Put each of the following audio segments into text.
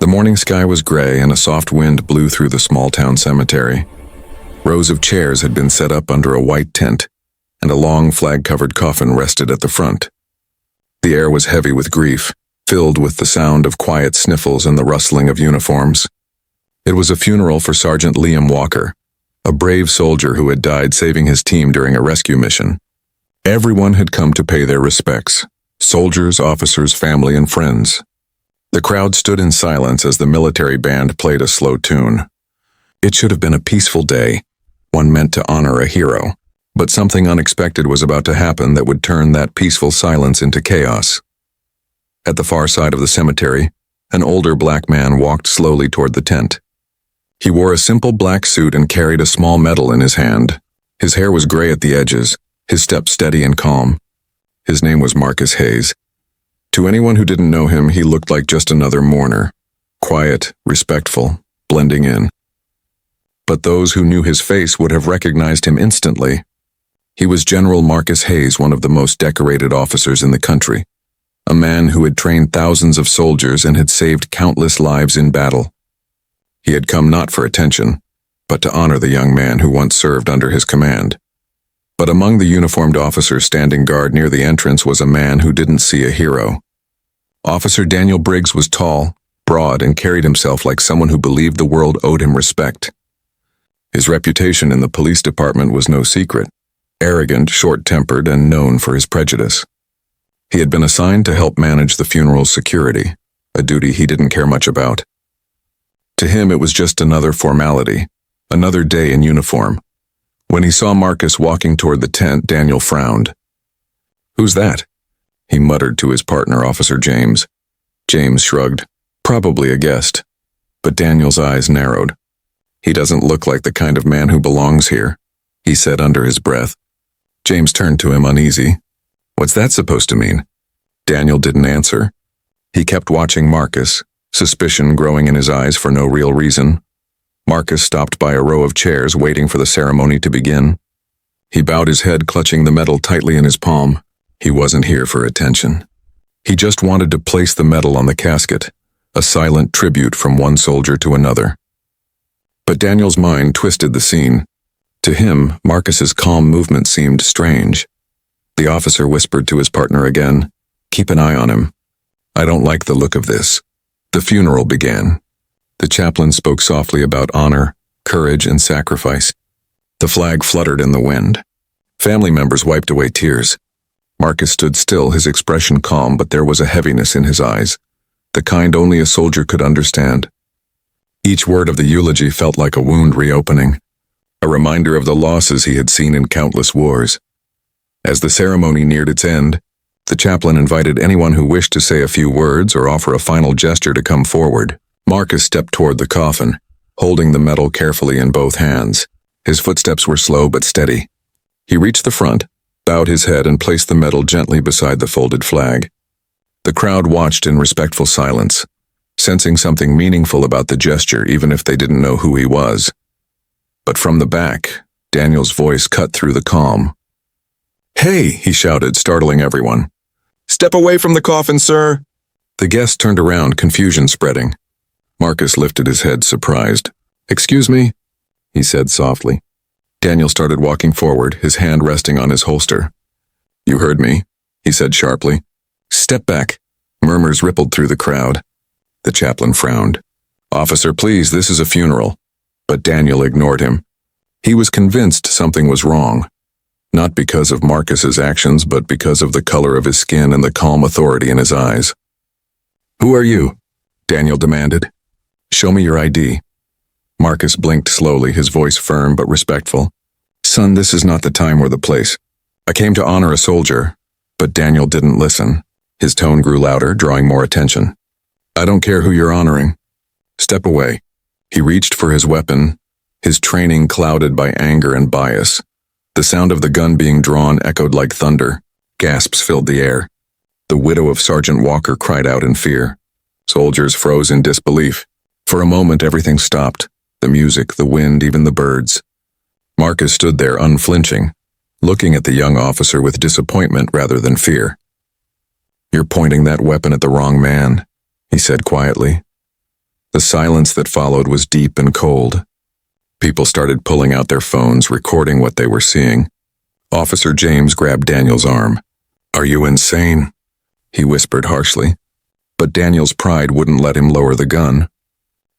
The morning sky was gray and a soft wind blew through the small-town cemetery. Rows of chairs had been set up under a white tent, and a long flag-covered coffin rested at the front. The air was heavy with grief, filled with the sound of quiet sniffles and the rustling of uniforms. It was a funeral for Sergeant Liam Walker, a brave soldier who had died saving his team during a rescue mission. Everyone had come to pay their respects: soldiers, officers, family, and friends. The crowd stood in silence as the military band played a slow tune. It should have been a peaceful day, one meant to honor a hero, but something unexpected was about to happen that would turn that peaceful silence into chaos. At the far side of the cemetery, an older black man walked slowly toward the tent. He wore a simple black suit and carried a small medal in his hand. His hair was gray at the edges, his step steady and calm. His name was Marcus Hayes. To anyone who didn't know him, he looked like just another mourner, quiet, respectful, blending in. But those who knew his face would have recognized him instantly. He was General Marcus Hayes, one of the most decorated officers in the country, a man who had trained thousands of soldiers and had saved countless lives in battle. He had come not for attention, but to honor the young man who once served under his command. But among the uniformed officers standing guard near the entrance was a man who didn't see a hero. Officer Daniel Briggs was tall, broad, and carried himself like someone who believed the world owed him respect. His reputation in the police department was no secret: arrogant, short-tempered, and known for his prejudice. He had been assigned to help manage the funeral's security, a duty he didn't care much about. To him, it was just another formality, another day in uniform. When he saw Marcus walking toward the tent, Daniel frowned. "Who's that?" he muttered to his partner, Officer James. James shrugged. "Probably a guest." But Daniel's eyes narrowed. "He doesn't look like the kind of man who belongs here," he said under his breath. James turned to him uneasy. "What's that supposed to mean?" Daniel didn't answer. He kept watching Marcus, suspicion growing in his eyes for no real reason. Marcus stopped by a row of chairs waiting for the ceremony to begin. He bowed his head, clutching the medal tightly in his palm. He wasn't here for attention. He just wanted to place the medal on the casket, a silent tribute from one soldier to another. But Daniel's mind twisted the scene. To him, Marcus's calm movement seemed strange. The officer whispered to his partner again, "Keep an eye on him. I don't like the look of this." The funeral began. The chaplain spoke softly about honor, courage, and sacrifice. The flag fluttered in the wind. Family members wiped away tears. Marcus stood still, his expression calm, but there was a heaviness in his eyes, the kind only a soldier could understand. Each word of the eulogy felt like a wound reopening, a reminder of the losses he had seen in countless wars. As the ceremony neared its end, the chaplain invited anyone who wished to say a few words or offer a final gesture to come forward. Marcus stepped toward the coffin, holding the medal carefully in both hands. His footsteps were slow but steady. He reached the front, bowed his head, and placed the medal gently beside the folded flag. The crowd watched in respectful silence, sensing something meaningful about the gesture even if they didn't know who he was. But from the back, Daniel's voice cut through the calm. "Hey!" he shouted, startling everyone. "Step away from the coffin, sir!" The guests turned around, confusion spreading. Marcus lifted his head, surprised. "Excuse me?" he said softly. Daniel started walking forward, his hand resting on his holster. "You heard me," he said sharply. "Step back." Murmurs rippled through the crowd. The chaplain frowned. "Officer, please, this is a funeral." But Daniel ignored him. He was convinced something was wrong, not because of Marcus's actions, but because of the color of his skin and the calm authority in his eyes. "Who are you?" Daniel demanded. "Show me your ID." Marcus blinked slowly, his voice firm but respectful. "Son, this is not the time or the place. I came to honor a soldier." But Daniel didn't listen. His tone grew louder, drawing more attention. "I don't care who you're honoring. Step away." He reached for his weapon, his training clouded by anger and bias. The sound of the gun being drawn echoed like thunder. Gasps filled the air. The widow of Sergeant Walker cried out in fear. Soldiers froze in disbelief. For a moment, everything stopped. The music, the wind, even the birds. Marcus stood there unflinching, looking at the young officer with disappointment rather than fear. "You're pointing that weapon at the wrong man," he said quietly. The silence that followed was deep and cold. People started pulling out their phones, recording what they were seeing. Officer James grabbed Daniel's arm. "Are you insane?" he whispered harshly. But Daniel's pride wouldn't let him lower the gun.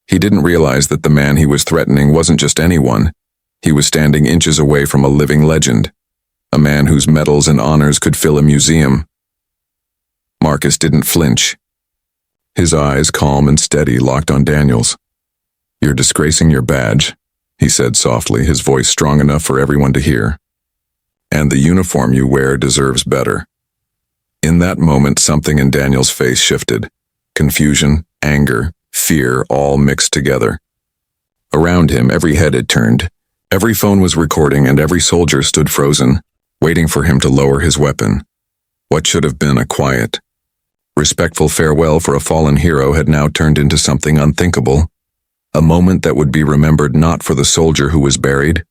He didn't realize that the man he was threatening wasn't just anyone. He was standing inches away from a living legend, a man whose medals and honors could fill a museum. Marcus didn't flinch. His eyes, calm and steady, locked on Daniel's. "You're disgracing your badge," he said softly, his voice strong enough for everyone to hear. "And the uniform you wear deserves better." In that moment, something in Daniel's face shifted. Confusion, anger, fear, all mixed together. Around him, every head had turned. Every phone was recording, and every soldier stood frozen, waiting for him to lower his weapon. What should have been a quiet, respectful farewell for a fallen hero had now turned into something unthinkable. A moment that would be remembered not for the soldier who was buried,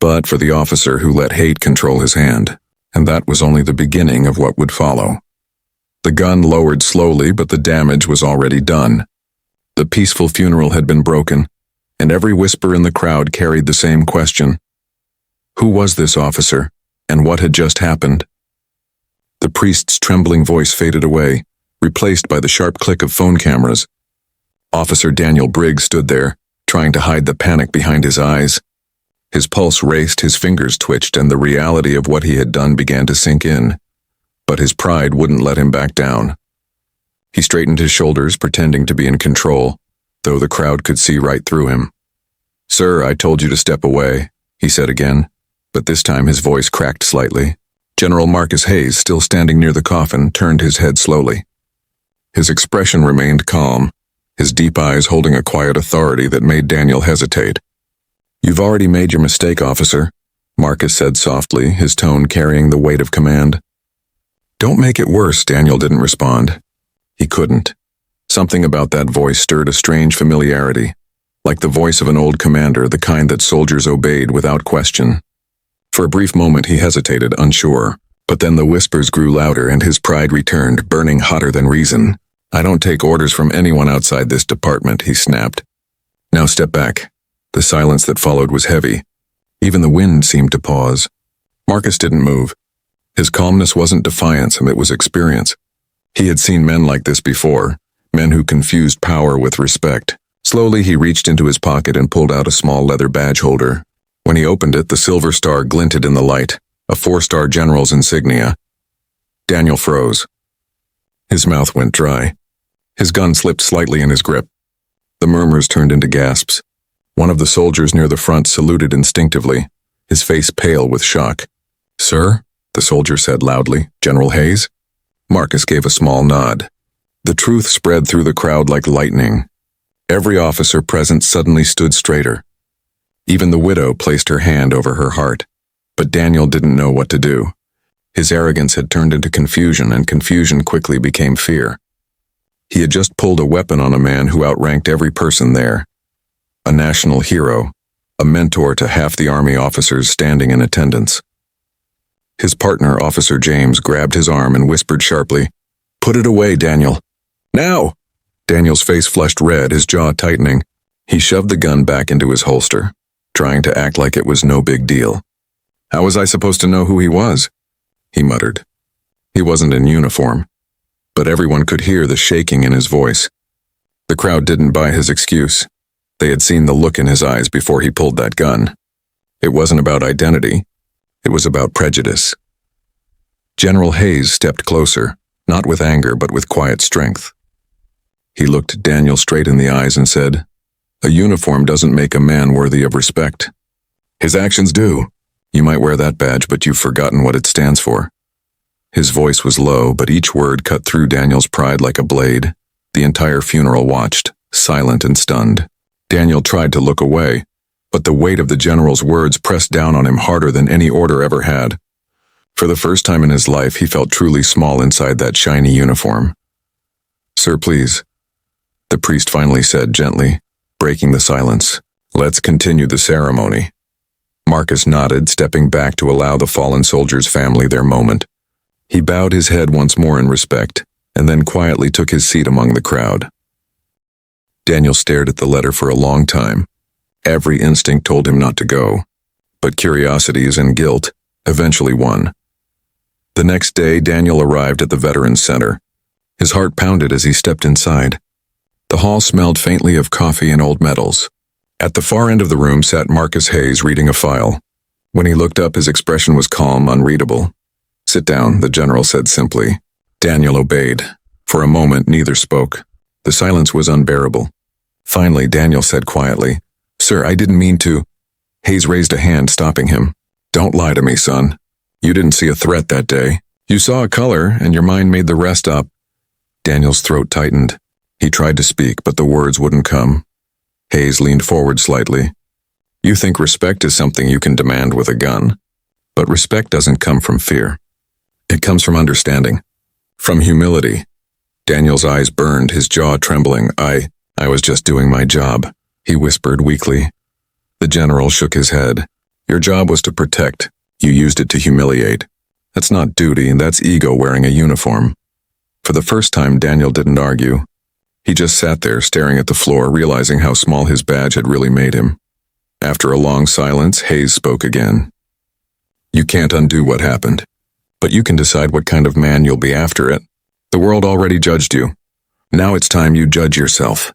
but for the officer who let hate control his hand. And that was only the beginning of what would follow. The gun lowered slowly, but the damage was already done. The peaceful funeral had been broken, and every whisper in the crowd carried the same question. Who was this officer, and what had just happened? The priest's trembling voice faded away, replaced by the sharp click of phone cameras. Officer Daniel Briggs stood there, trying to hide the panic behind his eyes. His pulse raced, his fingers twitched, and the reality of what he had done began to sink in. But his pride wouldn't let him back down. He straightened his shoulders, pretending to be in control, though the crowd could see right through him. "Sir, I told you to step away," he said again, but this time his voice cracked slightly. General Marcus Hayes, still standing near the coffin, turned his head slowly. His expression remained calm, his deep eyes holding a quiet authority that made Daniel hesitate. "You've already made your mistake, officer," Marcus said softly, his tone carrying the weight of command. "Don't make it worse," Daniel didn't respond. He couldn't. Something about that voice stirred a strange familiarity, like the voice of an old commander, the kind that soldiers obeyed without question. For a brief moment he hesitated, unsure, but then the whispers grew louder and his pride returned, burning hotter than reason. "I don't take orders from anyone outside this department," he snapped. "Now step back." The silence that followed was heavy. Even the wind seemed to pause. Marcus didn't move. His calmness wasn't defiance, it was experience. He had seen men like this before, men who confused power with respect. Slowly he reached into his pocket and pulled out a small leather badge holder. When he opened it, the silver star glinted in the light, a 4-star general's insignia. Daniel froze. His mouth went dry. His gun slipped slightly in his grip. The murmurs turned into gasps. One of the soldiers near the front saluted instinctively, his face pale with shock. "Sir?" the soldier said loudly. "General Hayes?" Marcus gave a small nod. The truth spread through the crowd like lightning. Every officer present suddenly stood straighter. Even the widow placed her hand over her heart. But Daniel didn't know what to do. His arrogance had turned into confusion, and confusion quickly became fear. He had just pulled a weapon on a man who outranked every person there. A national hero, a mentor to half the army officers standing in attendance. His partner, Officer James, grabbed his arm and whispered sharply, "Put it away, Daniel." "Now!" Daniel's face flushed red, his jaw tightening. He shoved the gun back into his holster, trying to act like it was no big deal. "How was I supposed to know who he was?" he muttered. He wasn't in uniform, but everyone could hear the shaking in his voice. The crowd didn't buy his excuse. They had seen the look in his eyes before he pulled that gun. It wasn't about identity. It was about prejudice. General Hayes stepped closer, not with anger but with quiet strength. He looked Daniel straight in the eyes and said, "A uniform doesn't make a man worthy of respect. His actions do. You might wear that badge, but you've forgotten what it stands for." His voice was low, but each word cut through Daniel's pride like a blade. The entire funeral watched, silent and stunned. Daniel tried to look away, but the weight of the general's words pressed down on him harder than any order ever had. For the first time in his life, he felt truly small inside that shiny uniform. "Sir, please," the priest finally said gently, breaking the silence. "Let's continue the ceremony." Marcus nodded, stepping back to allow the fallen soldier's family their moment. He bowed his head once more in respect, and then quietly took his seat among the crowd. Daniel stared at the letter for a long time. Every instinct told him not to go, but curiosities and guilt eventually won. The next day, Daniel arrived at the Veterans Center. His heart pounded as he stepped inside. The hall smelled faintly of coffee and old medals. At the far end of the room sat Marcus Hayes reading a file. When he looked up, his expression was calm, unreadable. "Sit down," the general said simply. Daniel obeyed. For a moment, neither spoke. The silence was unbearable. Finally, Daniel said quietly, "Sir, I didn't mean to." Hayes raised a hand, stopping him. "Don't lie to me, son. You didn't see a threat that day. You saw a color, and your mind made the rest up." Daniel's throat tightened. He tried to speak, but the words wouldn't come. Hayes leaned forward slightly. "You think respect is something you can demand with a gun. But respect doesn't come from fear. It comes from understanding. From humility." Daniel's eyes burned, his jaw trembling. I was just doing my job," he whispered weakly. The general shook his head. "Your job was to protect. You used it to humiliate. That's not duty, that's ego wearing a uniform." For the first time, Daniel didn't argue. He just sat there, staring at the floor, realizing how small his badge had really made him. After a long silence, Hayes spoke again. "You can't undo what happened, but you can decide what kind of man you'll be after it. The world already judged you. Now it's time you judge yourself."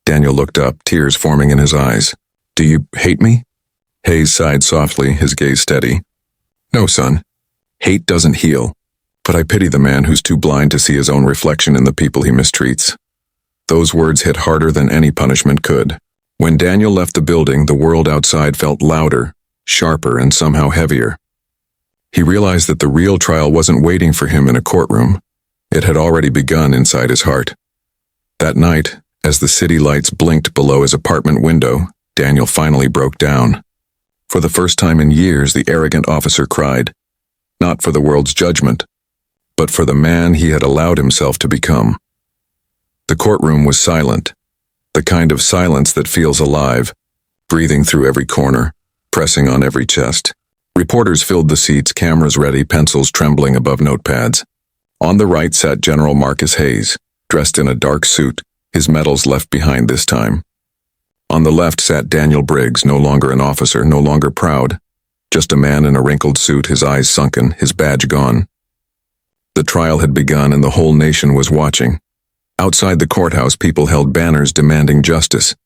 Daniel looked up, tears forming in his eyes. "Do you hate me?" Hayes sighed softly, his gaze steady. "No, son. Hate doesn't heal. But I pity the man who's too blind to see his own reflection in the people he mistreats." Those words hit harder than any punishment could. When Daniel left the building, the world outside felt louder, sharper, and somehow heavier. He realized that the real trial wasn't waiting for him in a courtroom. It had already begun inside his heart. That night, as the city lights blinked below his apartment window, Daniel finally broke down. For the first time in years, the arrogant officer cried, not for the world's judgment, but for the man he had allowed himself to become. The courtroom was silent, the kind of silence that feels alive, breathing through every corner, pressing on every chest. Reporters filled the seats, cameras ready, pencils trembling above notepads. On the right sat General Marcus Hayes, dressed in a dark suit, his medals left behind this time. On the left sat Daniel Briggs, no longer an officer, no longer proud, just a man in a wrinkled suit, his eyes sunken, his badge gone. The trial had begun and the whole nation was watching. Outside the courthouse, people held banners demanding justice.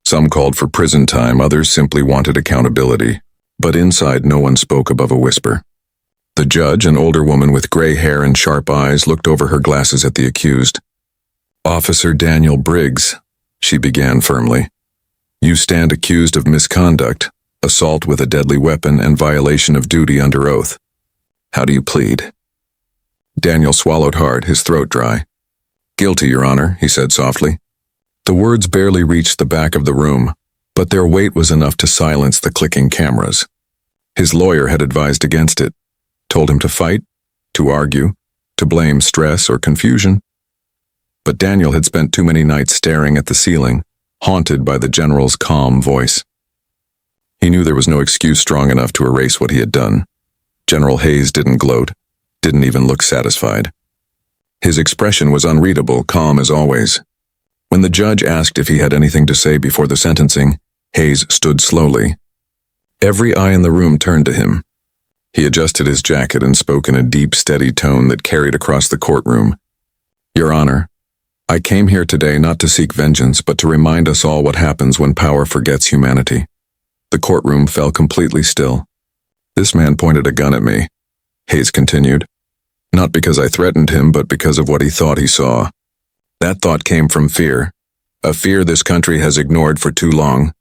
Some called for prison time, others simply wanted accountability. But inside, no one spoke above a whisper. The judge, an older woman with gray hair and sharp eyes, looked over her glasses at the accused. "Officer Daniel Briggs," she began firmly, "you stand accused of misconduct, assault with a deadly weapon, and violation of duty under oath. How do you plead?" Daniel swallowed hard, his throat dry. "Guilty, Your Honor," he said softly. The words barely reached the back of the room, but their weight was enough to silence the clicking cameras. His lawyer had advised against it, told him to fight, to argue, to blame stress or confusion. But Daniel had spent too many nights staring at the ceiling, haunted by the general's calm voice. He knew there was no excuse strong enough to erase what he had done. General Hayes didn't gloat, didn't even look satisfied. His expression was unreadable, calm as always. When the judge asked if he had anything to say before the sentencing, Hayes stood slowly. Every eye in the room turned to him. He adjusted his jacket and spoke in a deep, steady tone that carried across the courtroom. "Your Honor, I came here today not to seek vengeance, but to remind us all what happens when power forgets humanity." The courtroom fell completely still. "This man pointed a gun at me," Hayes continued. "Not because I threatened him, but because of what he thought he saw. That thought came from fear, a fear this country has ignored for too long.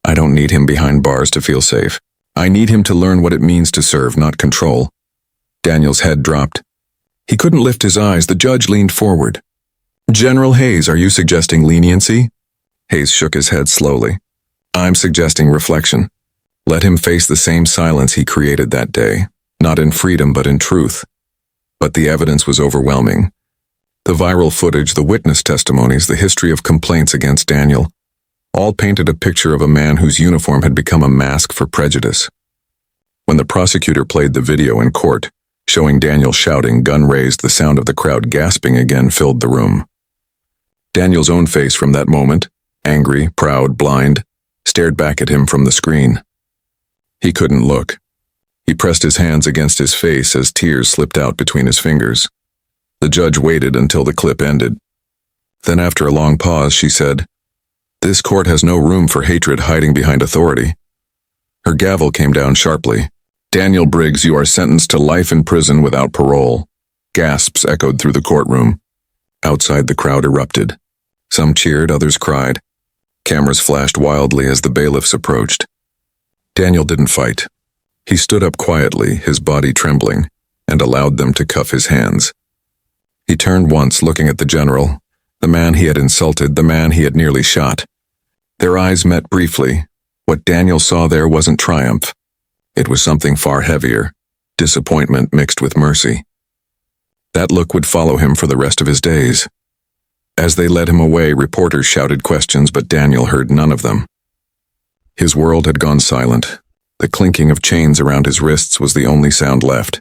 I don't need him behind bars to feel safe. I need him to learn what it means to serve, not control." Daniel's head dropped. He couldn't lift his eyes. The judge leaned forward. "General Hayes, are you suggesting leniency?" Hayes shook his head slowly. "I'm suggesting reflection. Let him face the same silence he created that day, not in freedom but in truth." But the evidence was overwhelming. The viral footage, the witness testimonies, the history of complaints against Daniel, all painted a picture of a man whose uniform had become a mask for prejudice. When the prosecutor played the video in court, showing Daniel shouting, gun raised, the sound of the crowd gasping again filled the room. Daniel's own face from that moment, angry, proud, blind, stared back at him from the screen. He couldn't look. He pressed his hands against his face as tears slipped out between his fingers. The judge waited until the clip ended. Then after a long pause, she said, "This court has no room for hatred hiding behind authority." Her gavel came down sharply. "Daniel Briggs, you are sentenced to life in prison without parole." Gasps echoed through the courtroom. Outside, the crowd erupted. Some cheered, others cried. Cameras flashed wildly as the bailiffs approached. Daniel didn't fight. He stood up quietly, his body trembling, and allowed them to cuff his hands. He turned once, looking at the general, the man he had insulted, the man he had nearly shot. Their eyes met briefly. What Daniel saw there wasn't triumph. It was something far heavier, disappointment mixed with mercy. That look would follow him for the rest of his days. As they led him away, reporters shouted questions, but Daniel heard none of them. His world had gone silent. The clinking of chains around his wrists was the only sound left.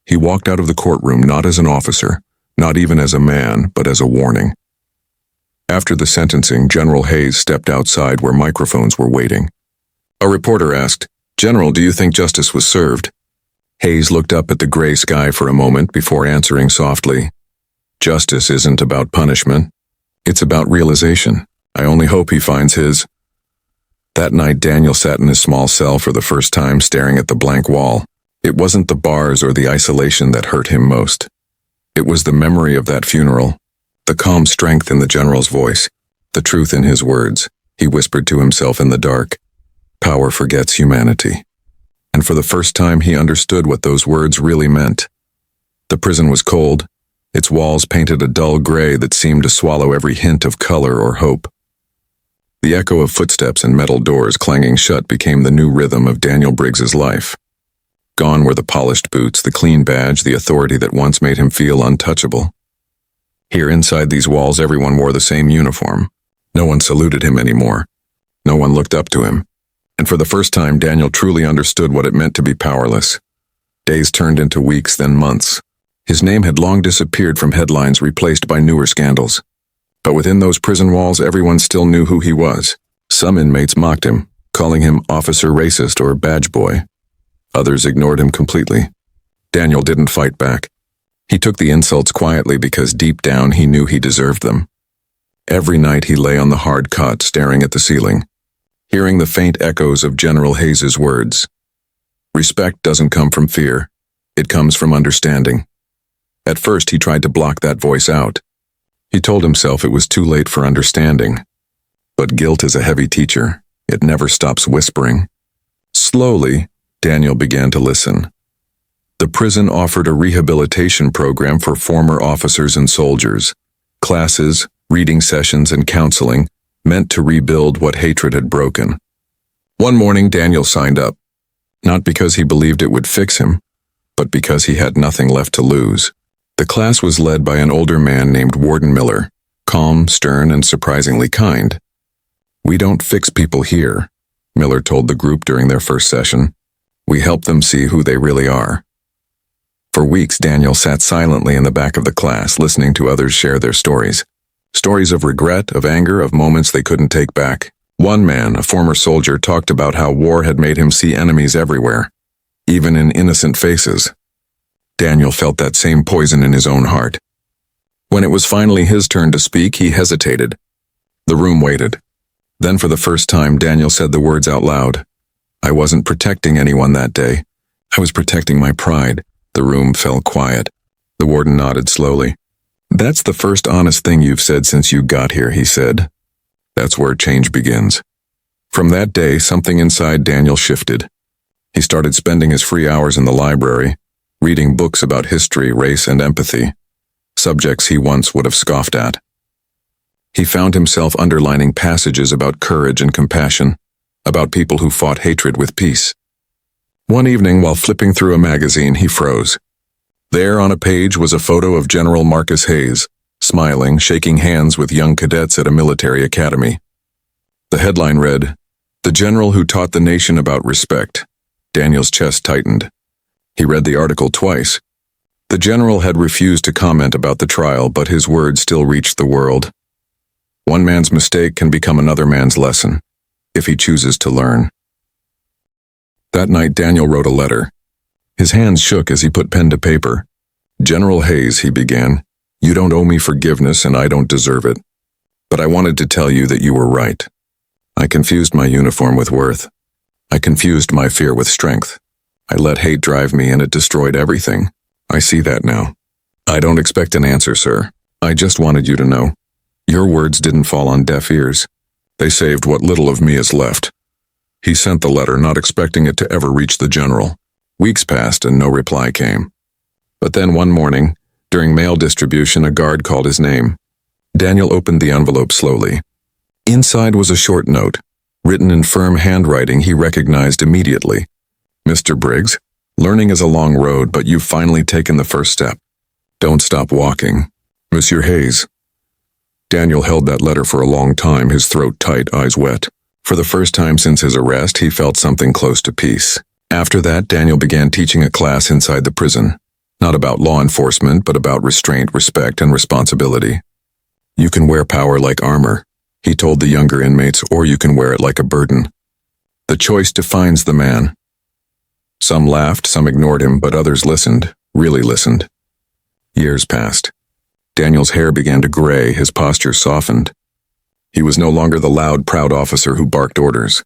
He walked out of the courtroom not as an officer, not even as a man, but as a warning. After the sentencing, General Hayes stepped outside where microphones were waiting. A reporter asked, "General, do you think justice was served?" Hayes looked up at the gray sky for a moment before answering softly, "Justice isn't about punishment. It's about realization. I only hope he finds his." That night, Daniel sat in his small cell for the first time, staring at the blank wall. It wasn't the bars or the isolation that hurt him most. It was the memory of that funeral, the calm strength in the general's voice, the truth in his words. He whispered to himself in the dark, "Power forgets humanity." And for the first time, he understood what those words really meant. The prison was cold, its walls painted a dull gray that seemed to swallow every hint of color or hope. The echo of footsteps and metal doors clanging shut became the new rhythm of Daniel Briggs's life. Gone were the polished boots, the clean badge, the authority that once made him feel untouchable. Here inside these walls, everyone wore the same uniform. No one saluted him anymore. No one looked up to him. And for the first time, Daniel truly understood what it meant to be powerless. Days turned into weeks, then months. His name had long disappeared from headlines, replaced by newer scandals. But within those prison walls, everyone still knew who he was. Some inmates mocked him, calling him officer racist or badge boy. Others ignored him completely. Daniel didn't fight back. He took the insults quietly because deep down he knew he deserved them. Every night he lay on the hard cot staring at the ceiling, hearing the faint echoes of General Hayes's words. Respect doesn't come from fear. It comes from understanding. At first he tried to block that voice out. He told himself it was too late for understanding. But guilt is a heavy teacher. It never stops whispering. Slowly, Daniel began to listen. The prison offered a rehabilitation program for former officers and soldiers. Classes, reading sessions, and counseling meant to rebuild what hatred had broken. One morning, Daniel signed up, not because he believed it would fix him, but because he had nothing left to lose. The class was led by an older man named Warden Miller, calm, stern, and surprisingly kind. "We don't fix people here," Miller told the group during their first session. "We help them see who they really are." For weeks, Daniel sat silently in the back of the class, listening to others share their stories. Stories of regret, of anger, of moments they couldn't take back. One man, a former soldier, talked about how war had made him see enemies everywhere, even in innocent faces. Daniel felt that same poison in his own heart. When it was finally his turn to speak, he hesitated. The room waited. Then for the first time, Daniel said the words out loud. "I wasn't protecting anyone that day. I was protecting my pride." The room fell quiet. The warden nodded slowly. "That's the first honest thing you've said since you got here," he said. "That's where change begins." From that day, something inside Daniel shifted. He started spending his free hours in the library, reading books about history, race, and empathy, subjects he once would have scoffed at. He found himself underlining passages about courage and compassion, about people who fought hatred with peace. One evening, while flipping through a magazine, he froze. There on a page was a photo of General Marcus Hayes, smiling, shaking hands with young cadets at a military academy. The headline read, "The General Who Taught the Nation About Respect." Daniel's chest tightened. He read the article twice. The general had refused to comment about the trial, but his words still reached the world. One man's mistake can become another man's lesson, if he chooses to learn. That night, Daniel wrote a letter. His hands shook as he put pen to paper. "General Hayes," he began, "you don't owe me forgiveness and I don't deserve it. But I wanted to tell you that you were right. I confused my uniform with worth. I confused my fear with strength. I let hate drive me and it destroyed everything. I see that now. I don't expect an answer, sir. I just wanted you to know. Your words didn't fall on deaf ears. They saved what little of me is left." He sent the letter, not expecting it to ever reach the general. Weeks passed and no reply came. But then one morning, during mail distribution, a guard called his name. Daniel opened the envelope slowly. Inside was a short note, written in firm handwriting he recognized immediately. "Mr. Briggs, learning is a long road, but you've finally taken the first step. Don't stop walking. Monsieur Hayes." Daniel held that letter for a long time, his throat tight, eyes wet. For the first time since his arrest, he felt something close to peace. After that, Daniel began teaching a class inside the prison. Not about law enforcement, but about restraint, respect, and responsibility. "You can wear power like armor," he told the younger inmates, "or you can wear it like a burden. The choice defines the man." Some laughed, some ignored him, but others listened, really listened. Years passed. Daniel's hair began to gray, his posture softened. He was no longer the loud, proud officer who barked orders.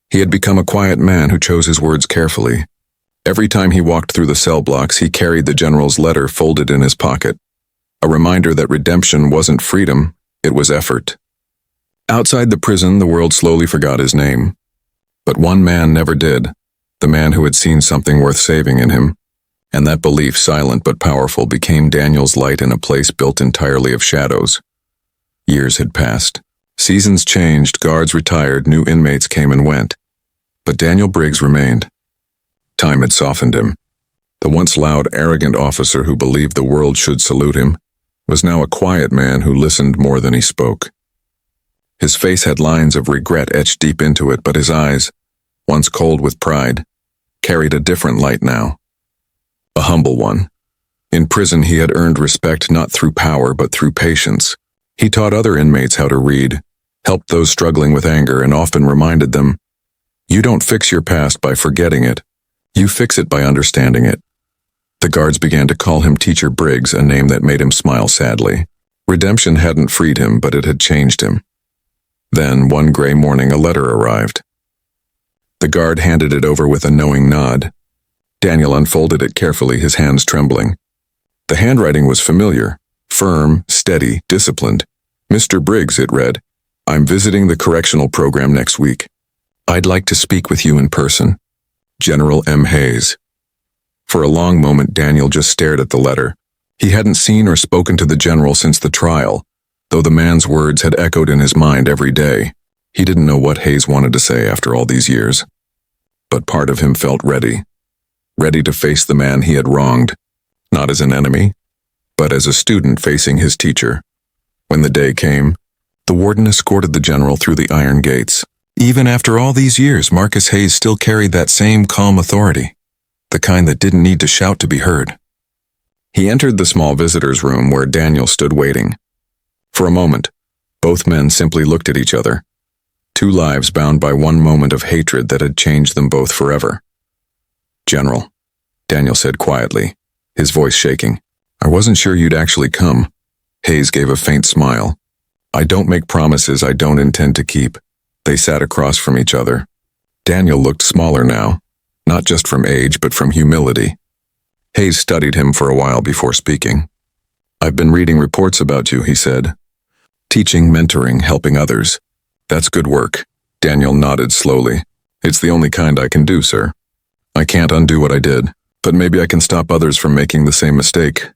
He had become a quiet man who chose his words carefully. Every time he walked through the cell blocks, he carried the general's letter folded in his pocket. A reminder that redemption wasn't freedom, it was effort. Outside the prison, the world slowly forgot his name. But one man never did, the man who had seen something worth saving in him. And that belief, silent but powerful, became Daniel's light in a place built entirely of shadows. Years had passed. Seasons changed, guards retired, new inmates came and went. But Daniel Briggs remained. Time had softened him. The once loud, arrogant officer who believed the world should salute him was now a quiet man who listened more than he spoke. His face had lines of regret etched deep into it, but his eyes, once cold with pride, carried a different light now. A humble one. In prison he had earned respect not through power but through patience. He taught other inmates how to read, helped those struggling with anger, and often reminded them, "You don't fix your past by forgetting it. You fix it by understanding it." The guards began to call him Teacher Briggs, a name that made him smile sadly. Redemption hadn't freed him, but it had changed him. Then, one gray morning, a letter arrived. The guard handed it over with a knowing nod. Daniel unfolded it carefully, his hands trembling. The handwriting was familiar, firm, steady, disciplined. "Mr. Briggs," it read, "I'm visiting the correctional program next week. I'd like to speak with you in person. General M. Hayes." For a long moment, Daniel just stared at the letter. He hadn't seen or spoken to the general since the trial, though the man's words had echoed in his mind every day. He didn't know what Hayes wanted to say after all these years. But part of him felt ready. Ready to face the man he had wronged, not as an enemy, but as a student facing his teacher. When the day came, the warden escorted the general through the iron gates. Even after all these years, Marcus Hayes still carried that same calm authority, the kind that didn't need to shout to be heard. He entered the small visitor's room where Daniel stood waiting. For a moment, both men simply looked at each other. Two lives bound by one moment of hatred that had changed them both forever. "General," Daniel said quietly, his voice shaking, "I wasn't sure you'd actually come." Hayes gave a faint smile. "I don't make promises I don't intend to keep." They sat across from each other. Daniel looked smaller now, not just from age but from humility. Hayes studied him for a while before speaking. "I've been reading reports about you," he said. "Teaching, mentoring, helping others. That's good work." Daniel nodded slowly. "It's the only kind I can do, sir. I can't undo what I did, but maybe I can stop others from making the same mistake."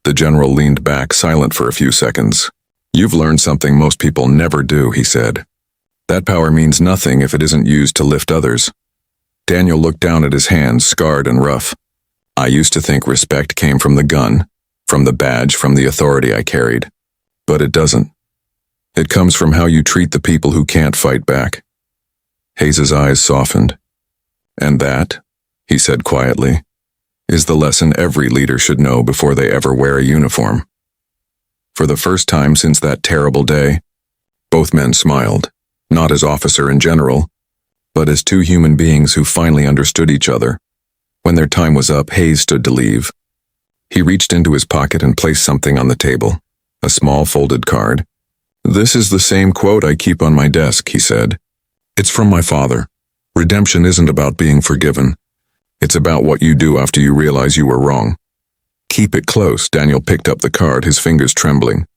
The general leaned back, silent for a few seconds. "You've learned something most people never do," he said. "That power means nothing if it isn't used to lift others." Daniel looked down at his hands, scarred and rough. "I used to think respect came from the gun, from the badge, from the authority I carried. But it doesn't. It comes from how you treat the people who can't fight back." Hayes's eyes softened. "And that," he said quietly, "is the lesson every leader should know before they ever wear a uniform." For the first time since that terrible day, Both men smiled, not as officer and general, but as two human beings who finally understood each other. When their time was up, Hayes stood to leave. He reached into his pocket and placed something on the table, a small folded card. "This is the same quote I keep on my desk," he said. "It's from my father. Redemption isn't about being forgiven. It's about what you do after you realize you were wrong." "Keep it close." Daniel picked up the card, his fingers trembling.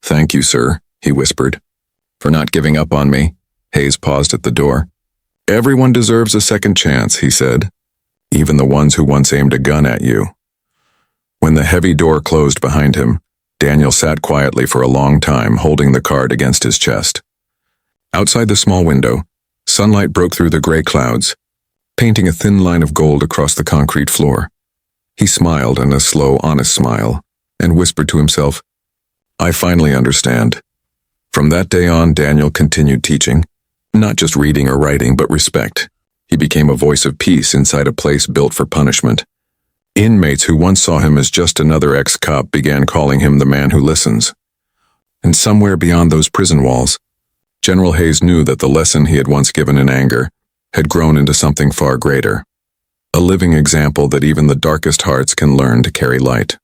"Thank you, sir," he whispered. "For not giving up on me." Hayes paused at the door. "Everyone deserves a second chance," he said. "Even the ones who once aimed a gun at you." When the heavy door closed behind him, Daniel sat quietly for a long time, holding the card against his chest. Outside the small window, sunlight broke through the gray clouds, painting a thin line of gold across the concrete floor. He smiled in a slow, honest smile, and whispered to himself, "I finally understand." From that day on, Daniel continued teaching, not just reading or writing, but respect. He became a voice of peace inside a place built for punishment. Inmates who once saw him as just another ex-cop began calling him the man who listens. And somewhere beyond those prison walls, General Hayes knew that the lesson he had once given in anger had grown into something far greater. A living example that even the darkest hearts can learn to carry light.